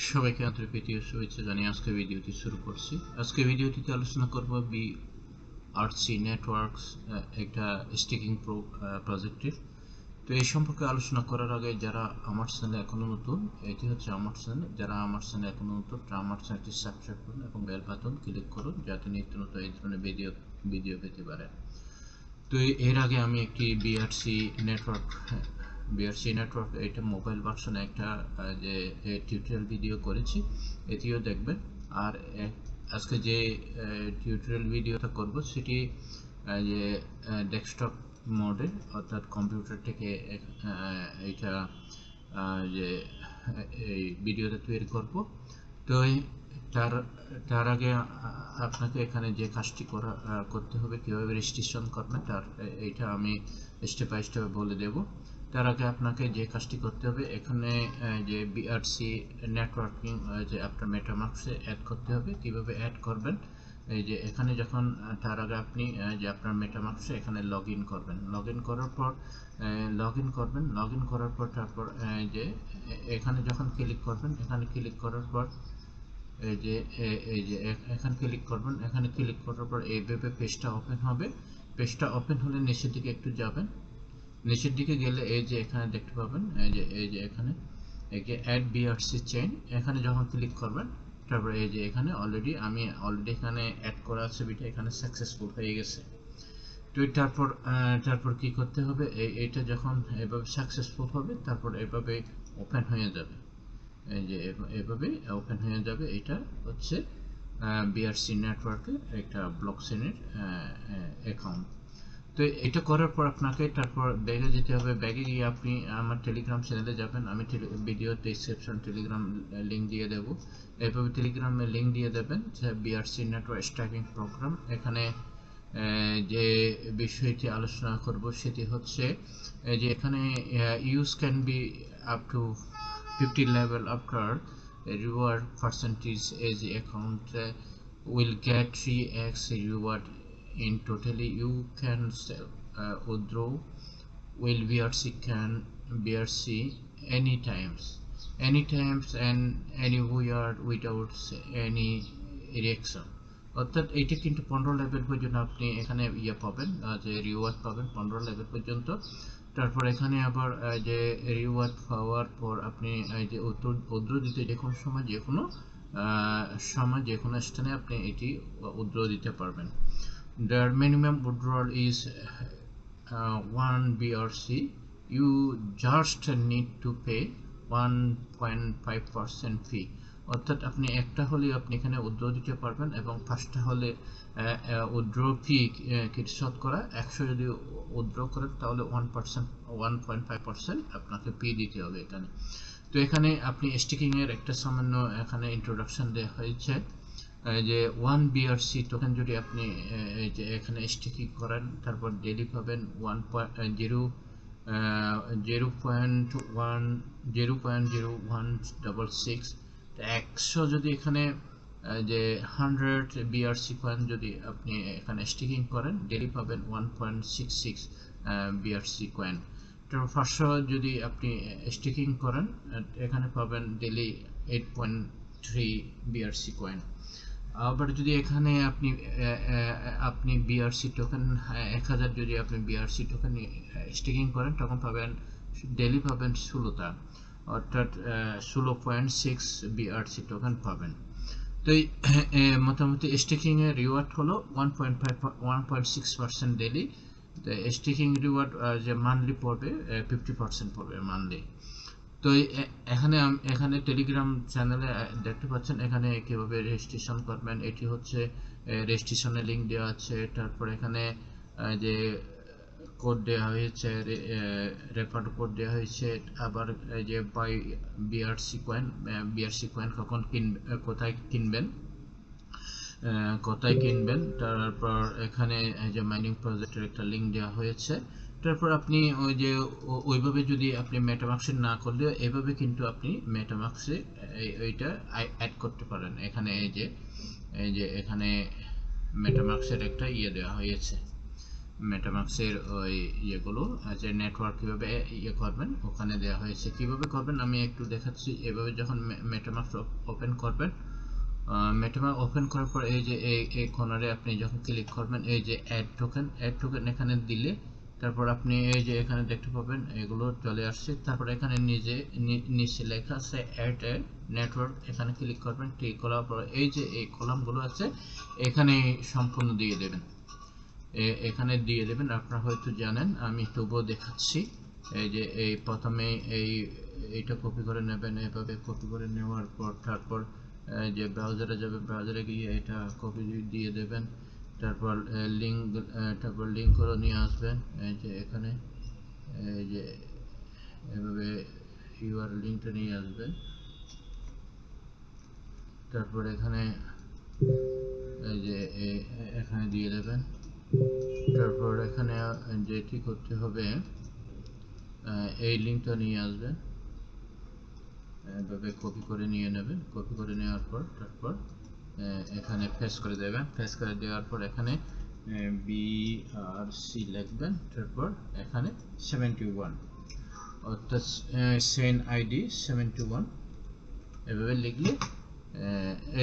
সবাইকে আন্তরিক প্রীতি ও শুভেচ্ছা জানিয়ে আজকে ভিডিওটি শুরু করছি। আজকে ভিডিওটিতে আলোচনা করব VRC নেটওয়ার্কস একটা স্টেকিং প্রজেক্টের। তো এই সম্পর্কে আলোচনা করার আগে যারা আমার চ্যানেলে এখনো নতুন, এটি হচ্ছে আমার চ্যানেল, যারা আমার চ্যানেলে এখনো নতুন তারা আমার চ্যানেলটি সাবস্ক্রাইব করুন এবং বেল বাটন ক্লিক করুন যাতে নিত্য নতুন এই ধরনের ভিডিও পেতে পারেন। তো এর আগে আমি একটি VRC নেটওয়ার্ক এটা মোবাইল ভার্সনে একটা যে টিউটোরিয়াল ভিডিও করেছি, এটিও দেখবেন। আর আজকে যে টিউটোরিয়াল ভিডিওটা করব সেটি যে ডেস্কটপ মোডে, অর্থাৎ কম্পিউটার থেকে এটা যে এই ভিডিওটা তৈরি করব। তো তার আগে আপনাকে এখানে যে কাজটি করতে হবে, কিভাবে রেজিস্ট্রেশন করবেন এইটা আমি স্টেপ বাই স্টেপ বলে দেব। তার আগে আপনাকে যে কাজটি করতে হবে, এখানে যে VRC নেটওয়ার্কিং যে আপনার মেটামাস্কে অ্যাড করতে হবে। কিভাবে অ্যাড করবেন, এই যে এখানে যখন তার আগে আপনি যে আপনার মেটামাস্কে এখানে লগ ইন করবেন। লগ ইন করার পর তারপর যে এখানে যখন ক্লিক করবেন, এখানে ক্লিক করার পর এই যে এখানে ক্লিক করবেন। এখানে ক্লিক করার পর এইভাবে পেজটা ওপেন হবে। পেজটা ওপেন হলে নিচের দিকে একটু যাবেন। নিচের দিকে গেলে এই যে এখানে দেখতে পাবেন এই যে এখানে এই যে অ্যাড VRC চেইন, এখানে যখন ক্লিক করবেন তারপর এই যে এখানে অলরেডি এখানে অ্যাড করা আছে, বিটা এখানে সাকসেসফুল হয়ে গেছে। তো তারপর কি করতে হবে, এইটা যখন এভাবে সাকসেসফুল হবে তারপর এভাবে ওপেন হয়ে যাবে। এই যে এভাবে ওপেন হয়ে যাবে। এটা হচ্ছে VRC নেটওয়ার্কের একটা ব্লকচেনের অ্যাকাউন্ট। তো এটা করার পর আপনাকে তারপর ব্যাগে যেতে হবে। ব্যাগে গিয়ে আপনি আমার টেলিগ্রাম চ্যানেলে যাবেন। আমি ভিডিও ডেসক্রিপশন টেলিগ্রাম লিঙ্ক দিয়ে দেব। এভাবে টেলিগ্রামে লিঙ্ক দিয়ে দেবেন যে VRC নেটওয়ার্ক স্ট্যাকিং প্রোগ্রাম। এখানে যে বিষয়টি আলোচনা করব সেটি হচ্ছে যে এখানে use can be up to 50 level after a reward percentage as the account will get 3x reward in totally you can withdraw will VRC anytimes and anywhere without any reaction। অর্থাৎ এইটা কিন্তু 15 লেভেল পর্যন্ত আপনি এখানে পাবেন, যে reward পাবেন 15 level পর্যন্ত। তারপর এখানে আবার যে রিওয়ার্ড পাওয়ার পর আপনি যে উইথড্র দিতে যে কোনো সময় যে কোনো স্থানে আপনি এটি উইথড্র দিতে পারবেন। The minimum withdrawal is 1 VRC. You just need to pay 1.5% fee। অর্থাৎ আপনি একটা হলে আপনি এখানে উইথড্র দিতে পারবেন এবং পাঁচটা হলে উইথড্র ফি শতকরা 100 যদি উইথড্র করেন তাহলে 1.5% আপনাকে ফি দিতে হবে এখানে। তো এখানে আপনি স্টেকিং এর একটা সামান্য এখানে ইন্ট্রোডাকশন দেওয়া হয়েছে যে 1 VRC টোকেন যদি আপনি যে এখানে স্টেকিং করেন তারপর ডেইলি পাবেন 0.0166। 100 যদি এখানে যে 100 VRC কয়েন যদি আপনি এখানে স্টেকিং করেন ডেইলি পাবেন 1.66 VRC কয়েন। তো 500 যদি আপনি স্টেকিং করেন এখানে পাবেন ডেইলি 8.3 VRC কয়েন। আবার যদি এখানে আপনি VRC টোকেন 1000 যদি আপনি VRC টোকেন স্টেকিং করেন তখন পাবেন ডেইলি পাবেন 16টা, অর্থাৎ 16.6 VRC টোকেন পাবেন। তো মোটামুটি স্টেকিং এর রিওয়ার্ড হলো 1.6% ডেইলি। স্টেকিং রিওয়ার্ড যে মান্থলি পড়বে 50% পড়বে মান্থলি। তো এখানে টেলিগ্রাম চ্যানেলে দেখতে পাচ্ছেন এখানে কিভাবে রেজিস্ট্রেশন করবেন। এটি হচ্ছে রেজিস্ট্রেশনের লিঙ্ক দেওয়া আছে। তারপর এখানে যে কোড দেওয়া হয়েছে, রেফার কোড দেওয়া হয়েছে। আবার যে বাই VRC কয়েন কোথায় কিনবেন তারপর এখানে যে মাইনিং প্রজেক্টের একটা লিঙ্ক দেওয়া হয়েছে। তারপর আপনি ওইভাবে যদি আপনি মেটামাস্কে না করলে এভাবে কিন্তু আপনি মেটামাস্কে এইটা অ্যাড করতে পারেন। এখানে এই যে এখানে মেটামাস্কের একটা দেওয়া হয়েছে। মেটামাক্সের ওই ইয়েগুলো যে নেটওয়ার্ক কীভাবে ইয়ে করবেন ওখানে দেওয়া হয়েছে। কীভাবে করবেন আমি একটু দেখাচ্ছি। এভাবে যখন মেটামাক্স ওপেন করবেন, মেটামাক্স ওপেন করার পর এই যে এই কর্নারে আপনি যখন ক্লিক করবেন এই যে অ্যাড টোকেন এখানে দিলে তারপর আপনি এই যে এখানে দেখতে পাবেন এগুলো চলে আসছে। তারপর এখানে নিচে লেখা আছে অ্যাড নেটওয়ার্ক, এখানে ক্লিক করবেন। ক্লিক করার পর এই যে এই কলামগুলো আছে এখানে সম্পূর্ণ দিয়ে দেবেন, এখানে দিয়ে দেবেন। আপনারা হয়তো জানেন, আমি তবুও দেখাচ্ছি। এই যে এই প্রথমে এইটা কপি করে নেবেন, এভাবে কপি করে নেওয়ার পর তারপর যে ব্রাউজারে যাবে, ব্রাউজারে গিয়ে এটা কপি দিয়ে দেবেন। তারপর লিঙ্ক করে নিয়ে আসবেন এই যে এখানে, এই যে এভাবে ইউআরএল লিঙ্কটা নিয়ে আসবেন। তারপর এখানে এই যে এখানে দিয়ে দেবেন। তারপর এখানে যেটি করতে হবে এই লিঙ্কটা নিয়ে আসবেন, এভাবে কপি করে নিয়ে নেবেন। কপি করে নেওয়ার পর তারপর এখানে পেস্ট করে দেবেন। পেস্ট করে দেওয়ার পর এখানে VRC লিখবেন। তারপর এখানে 71 অর্থাৎ সেন আইডি 71 এভাবে লিখলে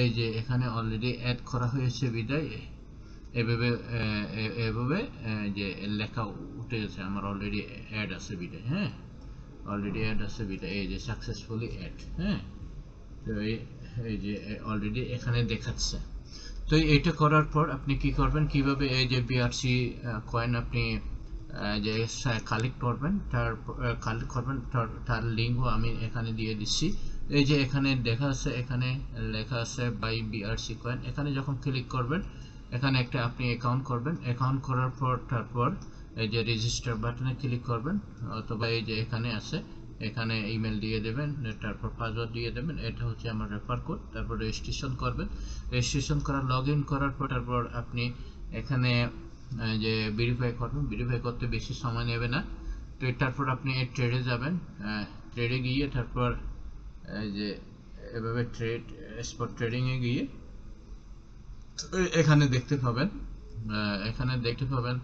এই যে এখানে অলরেডি অ্যাড করা হয়েছে বিদায় এভাবে যে লেখা উঠে গেছে আমার অলরেডি অ্যাড আছে বিদায়। হ্যাঁ, অলরেডি অ্যাড আছে বিদায়, এই যে সাকসেসফুলি অ্যাড। হ্যাঁ, তো এই যে অলরেডি এখানে দেখাচ্ছে। তো এটা করার পর আপনি কি করবেন, কিভাবে এই যে VRC কয়েন আপনি যে কালেক্ট করবেন তার লিঙ্কও আমি এখানে দিয়ে দিচ্ছি। এই যে এখানে দেখা আছে, এখানে লেখা আছে বাই VRC কয়েন। এখানে যখন ক্লিক করবেন এখানে একটা আপনি অ্যাকাউন্ট করবেন। অ্যাকাউন্ট করার পর তারপর এই যে রেজিস্টার বাটনে ক্লিক করবেন, অথবা এই যে এখানে আছে এখানে ইমেল দিয়ে দেবেন, তারপর পাসওয়ার্ড দিয়ে দেবেন। এটা হচ্ছে আমার রেফার কোড। তারপর রেজিস্ট্রেশন করবেন। রেজিস্ট্রেশন করার লগইন করার পর তারপর আপনি এখানে যে ভেরিফাই করবেন। ভেরিফাই করতে বেশি সময় নেবে না। তো তারপর আপনি ট্রেডে যাবেন। ট্রেডে গিয়ে তারপর এই যে এভাবে স্পট ট্রেডিংয়ে গিয়ে এখানে দেখতে পাবেন।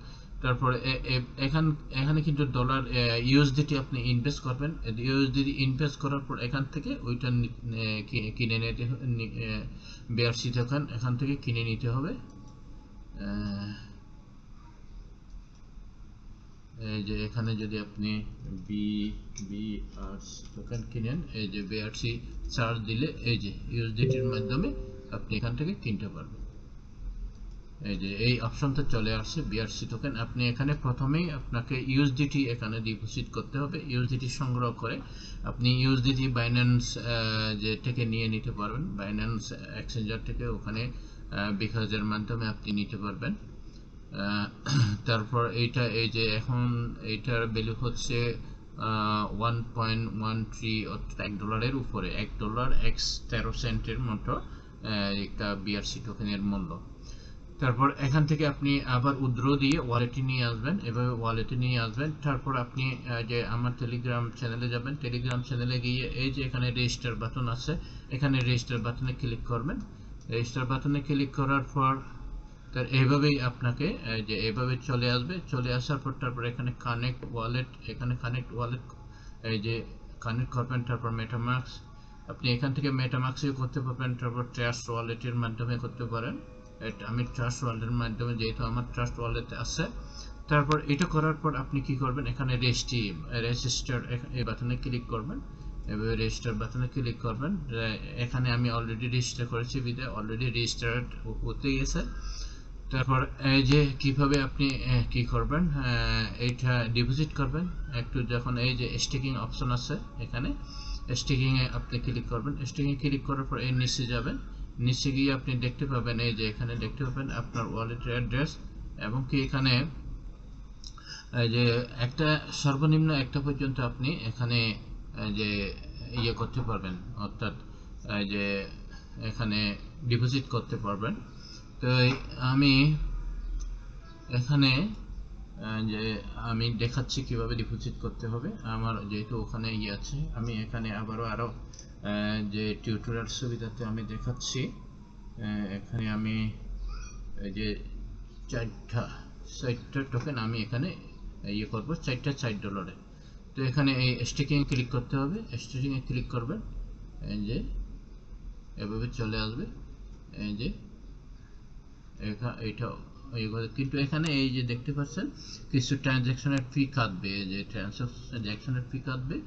তারপরে এখানে কিন্তু ডলার ইউএসডিটি আপনি ইনভেস্ট করবেন। ইউএসডিটি ইনভেস্ট করার পর এখান থেকে ওইটা কিনে নিতে VRC টোকেন এখান থেকে কিনে নিতে হবে। এই যে এখানে যদি আপনি VRC টোকেন কিনেন, এই যে VRC চার্জ দিলে এই যে ইউএসডিটির মাধ্যমে আপনি এখান থেকে কিনতে পারবেন। এই যে এই অপশনটা চলে আসছে VRC টোকেন। আপনি এখানে প্রথমেই আপনাকে ইউএসডিটি এখানে ডিপোজিট করতে হবে। ইউএসডিটি সংগ্রহ করে আপনি ইউএসডিটি বাইন্যান্স যে থেকে নিয়ে নিতে পারবেন। বাইন্যান্স এক্সচেঞ্জার থেকে ওখানে বিকাশের মাধ্যমে আপনি নিতে পারবেন। তারপর এইটা এই যে এখন এইটার ভ্যালু হচ্ছে 1.13 অর্থাৎ $1 উপরে, $1 13 সেন্টের মতো একটা VRC টোকেনের মূল্য। তারপর এখান থেকে আপনি আবার উইথড্র দিয়ে ওয়ালেটে নিয়ে আসবেন। এভাবে ওয়ালেটে নিয়ে আসবেন। তারপর আপনি যে আমার টেলিগ্রাম চ্যানেলে যাবেন। টেলিগ্রাম চ্যানেলে গিয়ে এই যে এখানে রেজিস্টার বাটন আছে, এখানে রেজিস্টার বাটনে ক্লিক করবেন। রেজিস্টার বাটনে ক্লিক করার পর তার এইভাবেই আপনাকে যে এইভাবে চলে আসবে। চলে আসার পর তারপর এখানে কানেক্ট ওয়ালেট, এখানে কানেক্ট ওয়ালেট এই যে কানেক্ট করবেন। তারপর মেটামাস্ক আপনি এখান থেকে মেটামাস্কও করতে পারবেন। তারপর ট্রাস্ট ওয়ালেটের মাধ্যমে করতে পারেন। আমি ট্রাস্ট ওয়ালেটের মাধ্যমে, যেহেতু আমার ট্রাস্ট ওয়ালেট আছে। তারপর এটা করার পর আপনি কি করবেন, এখানে রেজিস্টার এই বাটনে ক্লিক করবেন। এভাবে রেজিস্টার বাটনে ক্লিক করবেন। এখানে আমি অলরেডি রেজিস্টার করেছি বিধায় অলরেডি রেজিস্টার্ড হতে গেছে। তারপর এই যে কিভাবে আপনি কি করবেন, এইটা ডিপোজিট করবেন। একটু যখন এই যে স্টেকিং অপশন আছে, এখানে স্টেকিং এ আপনি ক্লিক করবেন। স্টেকিং এ ক্লিক করার পর এই নিচে যাবেন। নিচে গিয়ে আপনি দেখতে পাবেন এই যে এখানে দেখতে পাবেন আপনার ওয়ালেটের অ্যাড্রেস, এবং কি এখানে এই যে একটা সর্বনিম্ন একটা পর্যন্ত আপনি এখানে যে ইয়ে করতে পারবেন, অর্থাৎ এই যে এখানে ডিপোজিট করতে পারবেন। তো আমি এখানে যে আমি দেখাচ্ছি কিভাবে ডিপোজিট করতে হবে। আমার যেহেতু ওখানে ইয়ে আছে, আমি এখানে আরো যে টিউটোরিয়াল সুবিধাতে আমি দেখাচ্ছি। এখানে আমি এই যে 4টা টোকেন আমি এখানে ইয়ে করব, 4টা $4। তো এখানে এই স্টেকিং এ ক্লিক করতে হবে, স্টেকিং এ ক্লিক করবেন, এই যে এভাবে চলে আসবে, এই যে এটা কিন্তু এখানে এই যে দেখতে পাচ্ছেন কিছু ট্রানজ্যাকশনের ফি কাটবে, এই যে ট্রানজ্যাকশনের ফি কাটবে।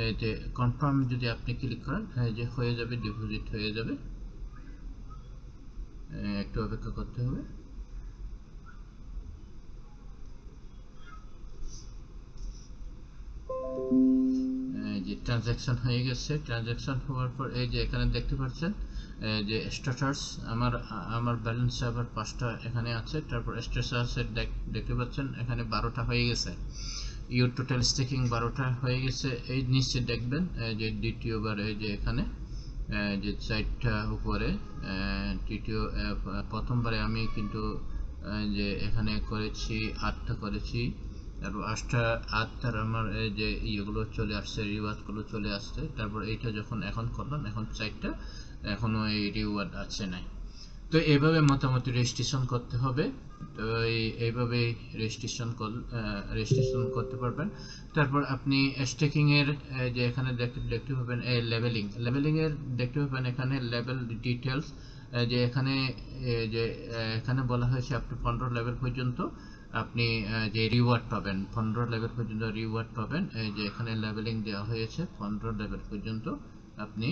এই যে কনফার্ম যদি আপনি ক্লিক করেন, এই যে হয়ে যাবে, ডিপোজিট হয়ে যাবে। একটু অপেক্ষা করতে হবে। যে ট্রানজ্যাকশন হয়ে গেছে, ট্রানজ্যাকশন হওয়ার পর এই যে এখানে দেখতে পাচ্ছেন যে স্ট্যাটাস, আমার ব্যালেন্স আবার 5টা এখানে আছে। তারপর স্ট্যাটাসের দেখতে পাচ্ছেন এখানে 12টা হয়ে গেছে, ইউর টোটাল স্টেকিং 12টা হয়ে গেছে। এই নিচে দেখবেন যে দ্বিতীয়বার এই যে এখানে যে 4টা উপরে, তৃতীয় প্রথমবারে আমি কিন্তু যে এখানে করেছি 8টা করেছি, তারপর 8টার আমার এই যে ইয়েগুলো চলে আসছে, রিওয়ার্ডগুলো চলে আসছে। তারপর এইটা যখন এখন করলাম, এখন 4টা, এখনো এই রিওয়ার্ড আছে নাই। তো এইভাবে মোটামুটি রেজিস্ট্রেশন করতে হবে। তো এইভাবে রেজিস্ট্রেশন করতে পারবেন। তারপর আপনি স্টেকিং এর যে এখানে দেখতে পাবেন এই লেভেলিং এর দেখতে পাবেন এখানে লেভেল ডিটেইলস, যে এখানে যে এখানে বলা হয়েছে আপ টু 15 লেভেল পর্যন্ত আপনি যে রিওয়ার্ড পাবেন, 15 লেভেল পর্যন্ত রিওয়ার্ড পাবেন। এই যে এখানে লেভেলিং দেওয়া হয়েছে 15 লেভেল পর্যন্ত আপনি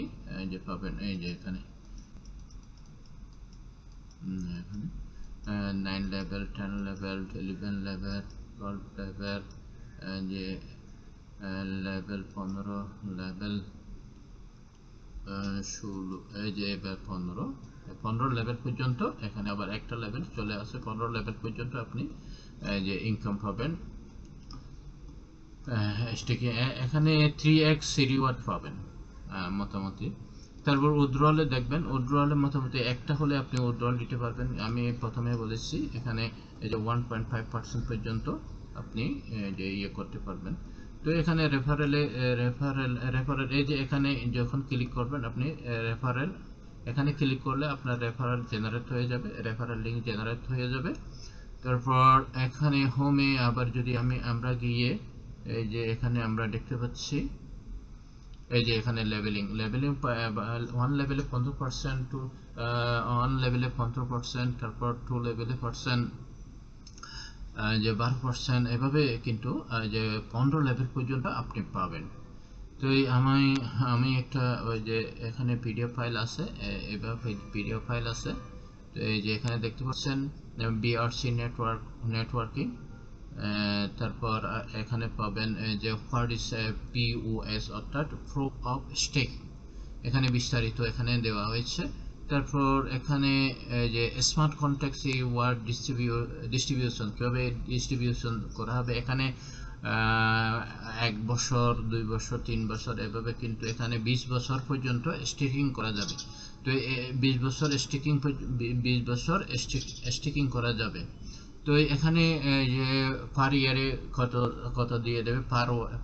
যে পাবেন। এই যে এখানে 9 লেভেল, 10 লেভেল, 11 লেভেল, 12 লেভেল, যে লেভেল 15, লেভেল 16, এই যে এবার 15 লেভেল পর্যন্ত এখানে আবার একটা লেভেল চলে আসে। 15 লেভেল পর্যন্ত আপনি যে ইনকাম পাবেন স্টেকিং, এখানে 3x রিওয়ার্ড পাবেন মোটামুটি। তারপর উইথড্রয়ালে দেখবেন, উইথড্রয়ালে মোটামুটি একটা হলে আপনি উইথড্রয়াল দিতে পারবেন। আমি প্রথমে বলেছি এখানে এই যে 1.5% পর্যন্ত আপনি যে ইয়ে করতে পারবেন। তো এখানে রেফারেল এই যে এখানে যখন ক্লিক করবেন আপনি রেফারেল, এখানে ক্লিক করলে আপনার রেফারেল জেনারেট হয়ে যাবে, রেফারেল লিঙ্ক জেনারেট হয়ে যাবে। তারপর এখানে হোমে আবার যদি আমরা গিয়ে এই যে এখানে আমরা দেখতে পাচ্ছি এই যে এখানে লেভেলিং 1 লেভেলে 15%, 1 লেভেলে 15%, তারপর 2 লেভেলে যে 12%, এভাবে কিন্তু যে 15 লেভেল পর্যন্ত আপনি পাবেন। তো আমি একটা ওই যে এখানে পিডিএফ ফাইল আছে, এভাবে পিডিএফ ফাইল আছে। তো এই যে এখানে দেখতে পাচ্ছেন VRC নেটওয়ার্কিং, তারপর এখানে পাবেন যে হোয়াট ইজ POS অর্থাৎ প্রুফ অফ স্টেক, এখানে বিস্তারিত এখানে দেওয়া হয়েছে। তারপর এখানে যে স্মার্ট কন্ট্রাক্টস ওয়ার্ড ডিস্ট্রিবিউশন কিভাবে ডিস্ট্রিবিউশন করা হবে, এখানে 1 বছর, 2 বছর, 3 বছর, এভাবে কিন্তু এখানে 20 বছর পর্যন্ত স্টেকিং করা যাবে। তো 20 বছর স্টেকিং করা যাবে। তো এখানে যে পার ইয়ারে কত দিয়ে দেবে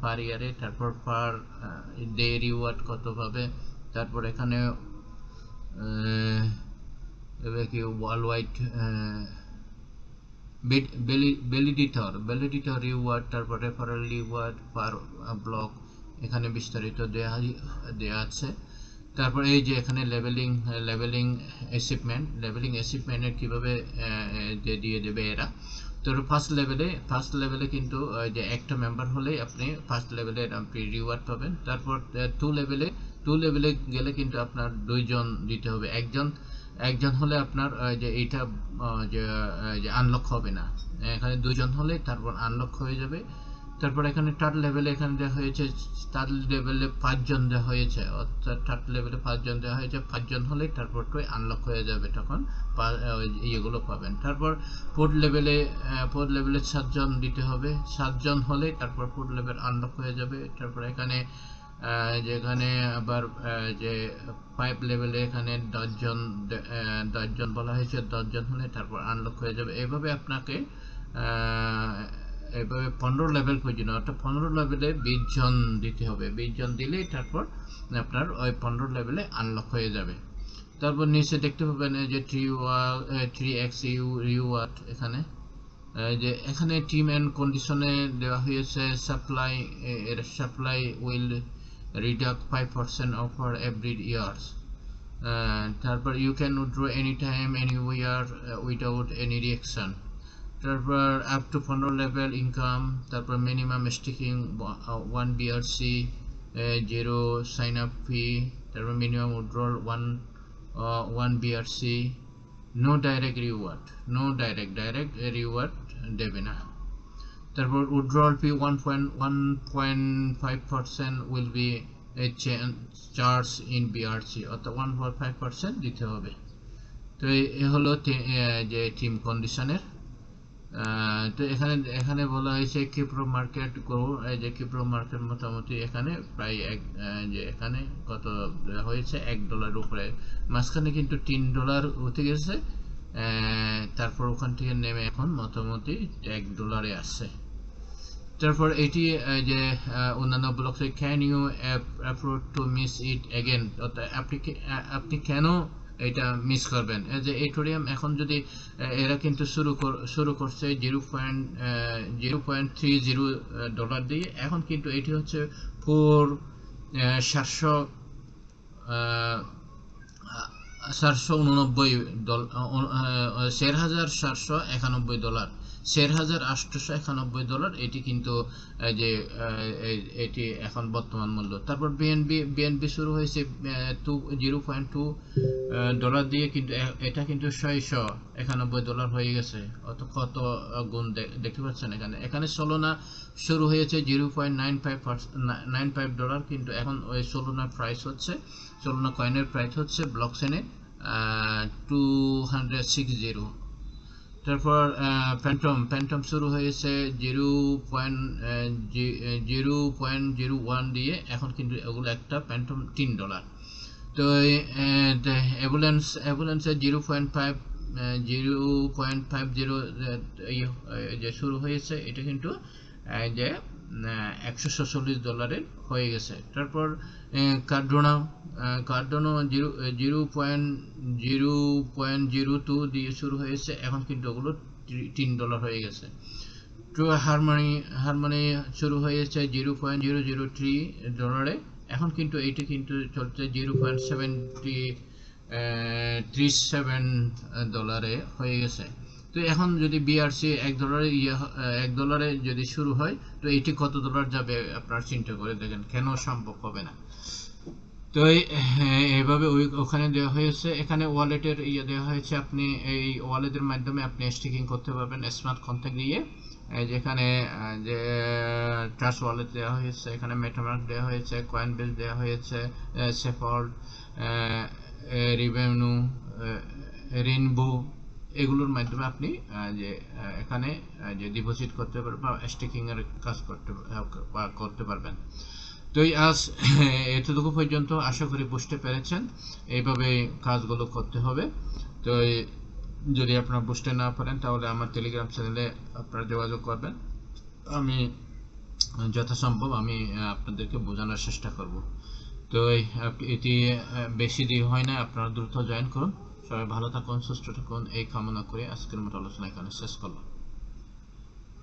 পার ইয়ারে, তারপর পার ডে রিওয়ার্ড কত পাবে। তারপর এখানে কি ওয়ার্ল্ড ওয়াইড ভ্যালিডিটর রিওয়ার্ড, তারপর রেফারেল রিওয়ার্ড পার ব্লক, এখানে বিস্তারিত দেয়া আছে। তারপর এই যে এখানে লেভেলিং অ্যাচিভমেন্টের কিভাবে দিয়ে দেবে এরা। তো ফার্স্ট লেভেলে কিন্তু যে একটা মেম্বার হলে আপনি ফার্স্ট লেভেলের আপনি রিওয়ার্ড পাবেন। তারপর 2 লেভেলে গেলে কিন্তু আপনার 2 জন দিতে হবে, একজন হলে আপনার যে এইটা যে আনলক হবে না, এখানে 2 জন হলে তারপর আনলক হয়ে যাবে। তারপর এখানে থার্ড লেভেলে এখানে দেওয়া হয়েছে 5 জন দেওয়া হয়েছে, অর্থাৎ থার্ড লেভেলে 5 জন দেওয়া হয়েছে, 5 জন হলে তারপর তো আনলক হয়ে যাবে, তখন ইয়েগুলো পাবেন। তারপর ফোর্থ লেভেলে 7 জন দিতে হবে, 7 জন হলে তারপর ফোর্থ লেভেল আনলক হয়ে যাবে। তারপর এখানে যেখানে আবার যে 5 লেভেলে এখানে 10 জন বলা হয়েছে, 10 জন হলে তারপর আনলক হয়ে যাবে। এভাবে আপনাকে এভাবে 15 লেভেল পর্যন্ত, অর্থাৎ 15 লেভেলে 20 জন দিতে হবে, 20 জন দিলেই তারপর আপনার ওই 15 লেভেলে আনলক হয়ে যাবে। তারপর নিচে দেখতে পাবেন যে 3x রিওয়ার্ড, এখানে যে এখানে টিম এন্ড কন্ডিশনে দেওয়া হয়েছে supply will reduce 5% offer every years. তারপর you can withdraw any time anywhere without any reaction. তারপর আপ টু 15 লেভেল ইনকাম। তারপর minimum sticking 1 VRC, 0 sign up fee. তারপর minimum withdrawal 1 VRC। No direct reward, no direct reward দেবে না। তারপর withdrawal fee 1.5% will be charge in VRC, অর্থাৎ 1.5% দিতে হবে। তো এই হলো যে টিম কন্ডিশনের। তো এখানে বলা হয়েছে ক্রিপ্টো মার্কেট গ্রো। এই যে ক্রিপ্টো মার্কেট মোটামুটি এখানে প্রায় যে এখানে কত হয়েছে $1 উপরে, মাঝখানে কিন্তু $3 উঠে গেছে। তারপর ওখান থেকে নেমে এখন মোটামুটি $1 আসছে। তারপর এটি যে অন্যান্য ব্লকে can you afford to miss it again, অর্থাৎ আপনি কেন এটা মিস করবেন। যে এটোরিয়াম এখন যদি এরা কিন্তু শুরু করছে $0.30 দিয়ে, এখন কিন্তু এটি হচ্ছে $4,791, $4,891, এটি কিন্তু যে এটি এখন বর্তমান মূল্য। তারপর বিএনবি শুরু হয়েছে $0.2 দিয়ে, কিন্তু এটা কিন্তু $691 হয়ে গেছে। অত কত গুণ দেখতে পাচ্ছেন। এখানে সোলোনা শুরু হয়েছে $0.95, কিন্তু এখন ওই সোলোনা কয়েনের প্রাইস হচ্ছে ব্লকচেনে 260। তারপর প্যান্টম শুরু হয়েছে 0.01 দিয়ে, এখন কিন্তু এগুলো একটা প্যান্টম $3। তো অ্যাভুলেন্সের 0.50 যে শুরু হয়েছে, এটা কিন্তু যে $146 হয়ে গেছে। তারপর কার্ডোনো 0.02 দিয়ে শুরু হয়েছে, এখন কিন্তু ওগুলো $3 হয়ে গেছে। তো হারমনি শুরু হয়েছে $0.003, এখন কিন্তু এইটা কিন্তু চলছে $0.37 হয়ে গেছে। তো এখন যদি বিআরসি $1 যদি শুরু হয়, তো এইটি কত ডলার যাবে আপনারা চিন্তা করে দেখেন, কেন সম্ভব হবে না। তো এইভাবে ওখানে দেওয়া হয়েছে। এখানে ওয়ালেটের দেওয়া হয়েছে, আপনি এই ওয়ালেটের মাধ্যমে আপনি স্টেকিং করতে পারবেন স্মার্ট কন্ট্রাক্ট দিয়ে। যেখানে যে ট্রাস্ট ওয়ালেট দেওয়া হয়েছে, এখানে মেটামাস্ক দেওয়া হয়েছে, কয়েনবেস দেওয়া হয়েছে, সেফল্ট, রিভেনু, রেইনবো, এগুলোর মাধ্যমে আপনি যে এখানে যে ডিপোজিট করতে পারবেন বা স্টেকিং এর কাজ করতে পারবেন। তো আজ এতটুকু পর্যন্ত আশা করি বুঝতে পেরেছেন, এইভাবে কাজগুলো করতে হবে। তো যদি আপনারা বুঝতে না পারেন, তাহলে আমার টেলিগ্রাম চ্যানেলে আপনারা যোগাযোগ করবেন। আমি যথাসম্ভব আমি আপনাদেরকে বোঝানোর চেষ্টা করব। তো এটি বেশি দেরি হয় না, আপনারা দ্রুত জয়েন করুন। সবাই ভালো থাকুন, সুস্থ থাকুন, এই কামনা করে আজকের মতো আলোচনা এখানে শেষ করলাম।